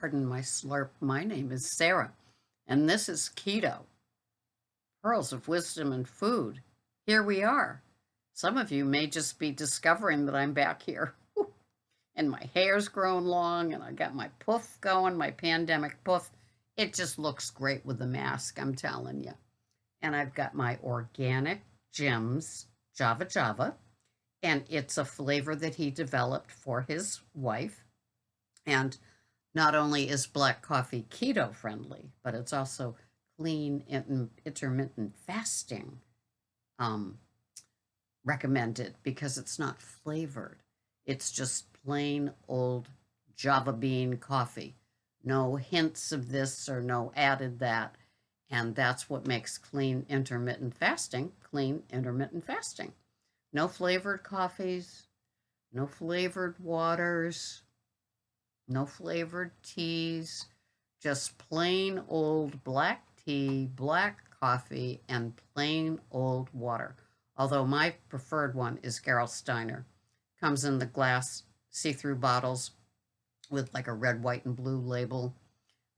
Pardon my slurp. My name is Sarah, and this is Keto, Pearls of Wisdom and Food. Here we are. Some of you may just be discovering that I'm back here, and my hair's grown long, and I got my poof going, my pandemic poof. It just looks great with the mask, I'm telling you. And I've got my organic gems Java Java, and it's a flavor that he developed for his wife. And not only is black coffee keto friendly, but it's also clean and intermittent fasting um, recommended because it's not flavored. It's just plain old Java bean coffee. No hints of this or no added that. And that's what makes clean intermittent fasting clean intermittent fasting. No flavored coffees, no flavored waters, no flavored teas, just plain old black tea, black coffee, and plain old water. Although my preferred one is Gerolsteiner. Comes in the glass see-through bottles with like a red, white, and blue label.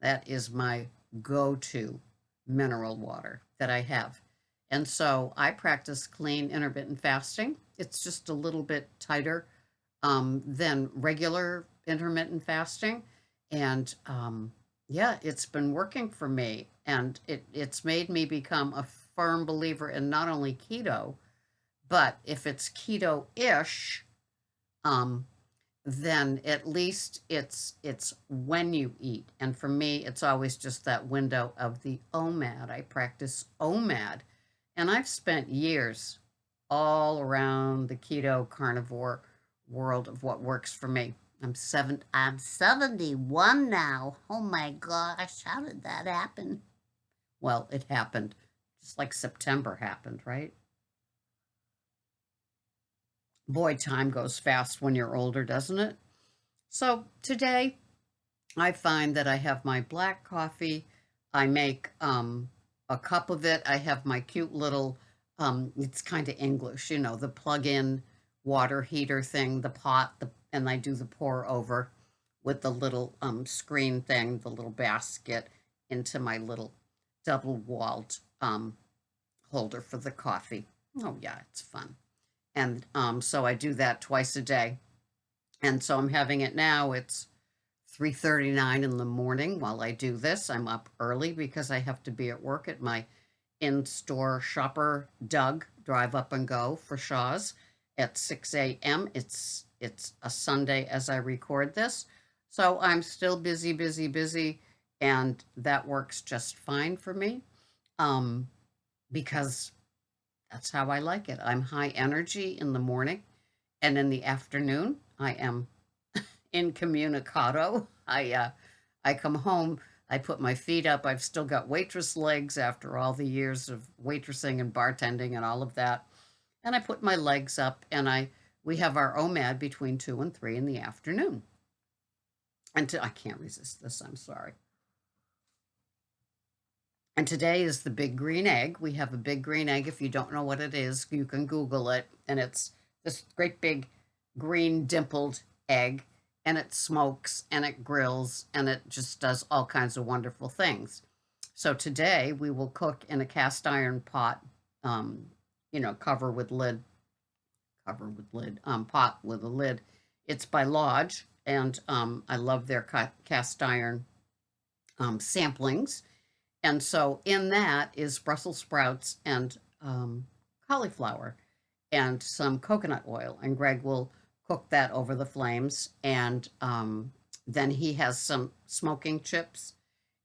That is my go-to mineral water that I have. And so I practice clean intermittent fasting. It's just a little bit tighter than regular intermittent fasting. And yeah, it's been working for me. And it's made me become a firm believer in not only keto, but if it's keto ish, um, then at least it's when you eat. And for me, it's always just that window of the OMAD. I practice OMAD, and I've spent years all around the keto carnivore world of what works for me. I'm 71 now. Oh my gosh, how did that happen? Well, it happened just like September happened, right? Boy, time goes fast when you're older, doesn't it? So today I find that I have my black coffee. I make a cup of it. I have my cute little, it's kind of English, the plug-in water heater thing, the pot, and I do the pour over with the little screen thing, the little basket into my little double-walled holder for the coffee. Oh yeah, it's fun. And so I do that twice a day. And so I'm having it now. It's 3:39 in the morning while I do this. I'm up early because I have to be at work at my in-store shopper Doug drive up and go for Shaw's at 6 a.m. It's a Sunday as I record this. So I'm still busy, busy, busy, and that works just fine for me. Because that's how I like it. I'm high energy in the morning, and in the afternoon, I am incommunicado. I come home, I put my feet up. I've still got waitress legs after all the years of waitressing and bartending and all of that. And I put my legs up, and we have our OMAD between 2 and 3 in the afternoon. And I can't resist this, I'm sorry. And today is the big green egg. We have a big green egg. If you don't know what it is, you can Google it. And it's this great big green dimpled egg. And it smokes and it grills and it just does all kinds of wonderful things. So today we will cook in a cast iron pot, cover with lid, pot with a lid. It's by Lodge, and I love their cast iron samplings. And so in that is Brussels sprouts and cauliflower and some coconut oil. And Greg will cook that over the flames. And then he has some smoking chips.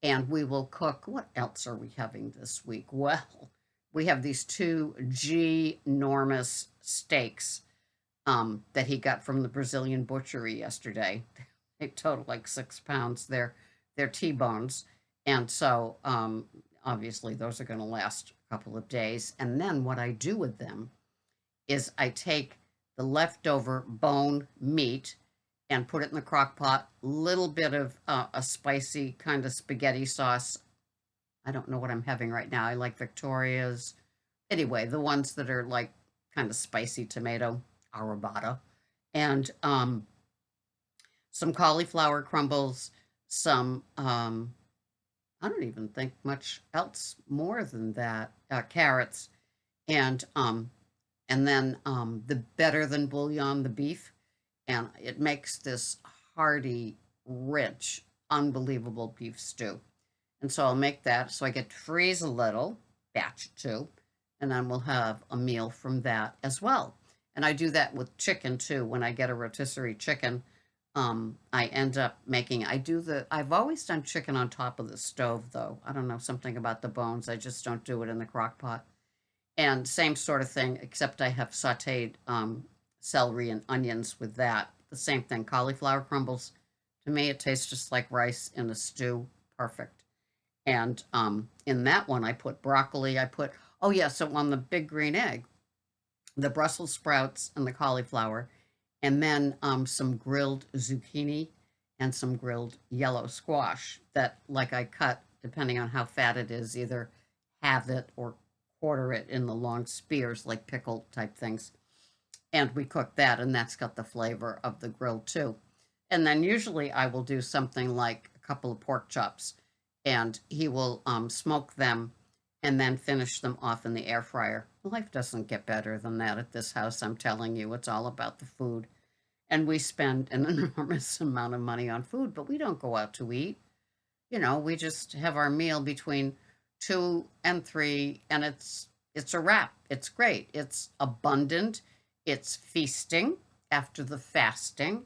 And we will cook. What else are we having this week? Well, we have these two enormous steaks that he got from the Brazilian butchery yesterday. They total like 6 pounds. They're T-bones. And so, obviously, those are going to last a couple of days. And then what I do with them is I take the leftover bone meat and put it in the crock pot, little bit of a spicy kind of spaghetti sauce. I don't know what I'm having right now. I like Victoria's. Anyway, the ones that are like kind of spicy tomato, arrabbiata, and some cauliflower crumbles, some, I don't even think much else more than that, carrots, and, then the better than bouillon, the beef, and it makes this hearty, rich, unbelievable beef stew. And so I'll make that. So I get to freeze a little, batch two, and then we'll have a meal from that as well. And I do that with chicken too. When I get a rotisserie chicken, I end up making, I've always done chicken on top of the stove though. I don't know, something about the bones. I just don't do it in the crock pot. And same sort of thing, except I have sauteed celery and onions with that. The same thing, cauliflower crumbles. To me, it tastes just like rice in a stew. Perfect. And in that one, I put broccoli. Oh, yeah, so on the big green egg, the Brussels sprouts and the cauliflower, and then some grilled zucchini and some grilled yellow squash that, like, I cut, depending on how fat it is, either halve it or quarter it in the long spears, like pickle type things. And we cook that, and that's got the flavor of the grill too. And then usually I will do something like a couple of pork chops, and he will smoke them and then finish them off in the air fryer. Life doesn't get better than that at this house, I'm telling you. It's all about the food. And we spend an enormous amount of money on food, but we don't go out to eat. We just have our meal between 2 and 3, and it's a wrap. It's great. It's abundant. It's feasting after the fasting,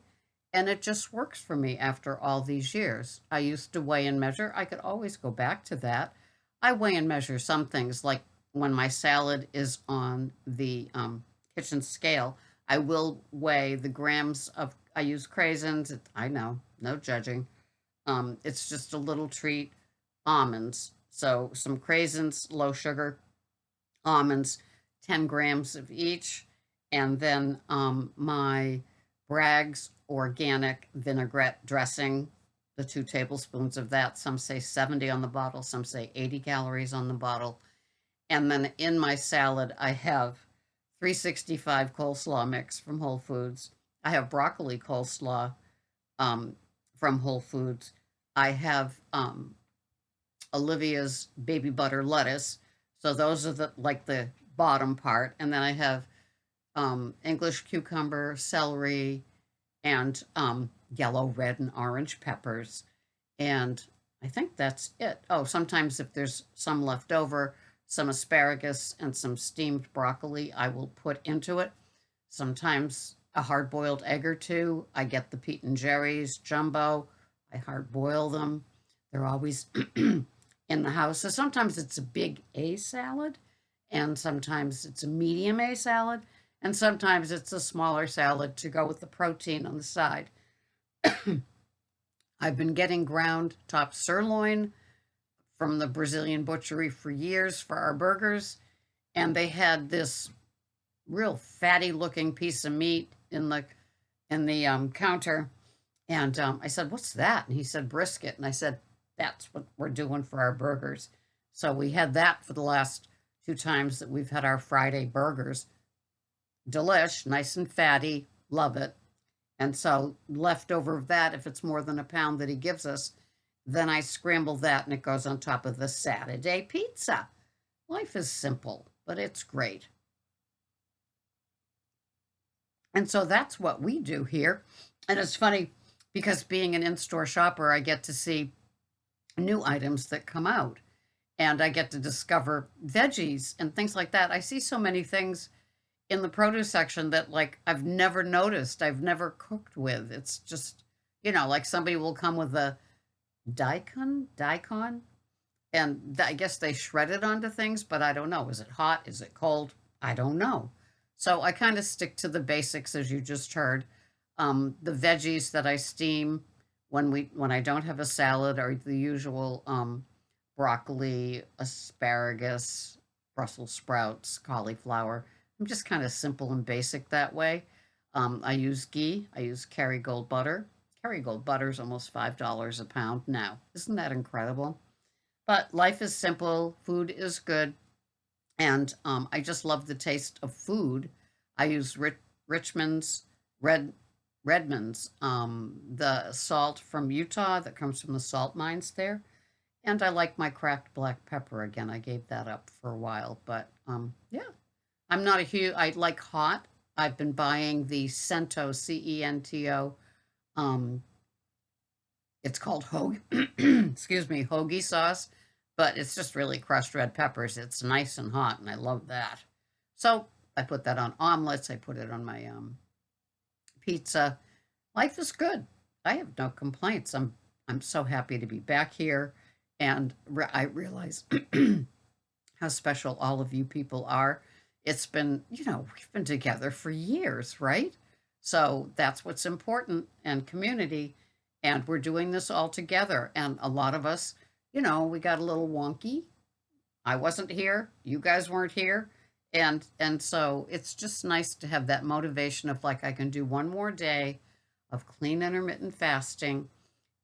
and it just works for me after all these years. I used to weigh and measure. I could always go back to that. I weigh and measure some things, like when my salad is on the kitchen scale, I will weigh the grams of, I use craisins. I know, no judging. It's just a little treat. Almonds. So some craisins, low sugar, almonds, 10 grams of each. And then my Bragg's organic vinaigrette dressing, the 2 tablespoons of that. Some say 70 on the bottle, some say 80 calories on the bottle. And then in my salad, I have 365 coleslaw mix from Whole Foods. I have broccoli coleslaw from Whole Foods. I have Olivia's baby butter lettuce. So those are the bottom part. And then I have English cucumber, celery, and yellow, red, and orange peppers. And I think that's it. Oh, sometimes if there's some left over, some asparagus and some steamed broccoli, I will put into it. Sometimes a hard boiled egg or two. I get the Pete and Jerry's jumbo. I hard boil them. They're always in the house. So sometimes it's a big A salad, and sometimes it's a medium A salad, and sometimes it's a smaller salad to go with the protein on the side. I've been getting ground top sirloin from the Brazilian butchery for years for our burgers, and they had this real fatty looking piece of meat in the counter, and I said, "What's that?" And he said, "Brisket." And I said, "That's what we're doing for our burgers." So we had that for the last 2 times that we've had our Friday burgers. Delish, nice and fatty, love it. And so leftover of that, if it's more than a pound that he gives us, then I scramble that and it goes on top of the Saturday pizza. Life is simple, but it's great. And so that's what we do here. And it's funny because being an in-store shopper, I get to see new items that come out, and I get to discover veggies and things like that. I see so many things in the produce section that, like, I've never noticed, I've never cooked with. It's just, like somebody will come with a daikon, and I guess they shred it onto things, but I don't know. Is it hot? Is it cold? I don't know. So I kind of stick to the basics, as you just heard. The veggies that I steam when I don't have a salad are the usual broccoli, asparagus, Brussels sprouts, cauliflower. I'm just kind of simple and basic that way. I use ghee. I use Kerrygold butter. Kerrygold butter is almost $5 a pound now. Isn't that incredible? But life is simple. Food is good. And I just love the taste of food. I use Richmond's red Redmond's, the salt from Utah that comes from the salt mines there. And I like my cracked black pepper again. I gave that up for a while, but yeah, I'm not a huge. I like hot. I've been buying the Cento, Cento. Um, it's called hoagie. Excuse me, hoagie sauce, but it's just really crushed red peppers. It's nice and hot, and I love that. So I put that on omelets. I put it on my pizza. Life is good. I have no complaints. I'm so happy to be back here, and I realize how special all of you people are. It's been, we've been together for years, right? So that's what's important, and community. And we're doing this all together. And a lot of us, we got a little wonky. I wasn't here. You guys weren't here. And so it's just nice to have that motivation of like I can do one more day of clean intermittent fasting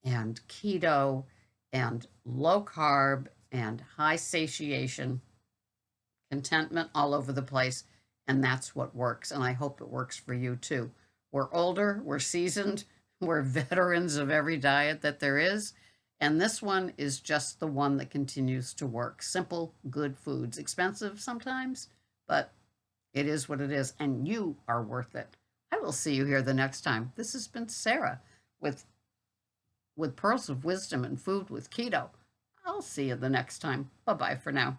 and keto and low carb and high satiation, contentment all over the place. And that's what works. And I hope it works for you too. We're older, we're seasoned, we're veterans of every diet that there is. And this one is just the one that continues to work. Simple, good foods. Expensive sometimes, but it is what it is. And you are worth it. I will see you here the next time. This has been Sarah with Pearls of Wisdom and Food with Keto. I'll see you the next time. Bye bye for now.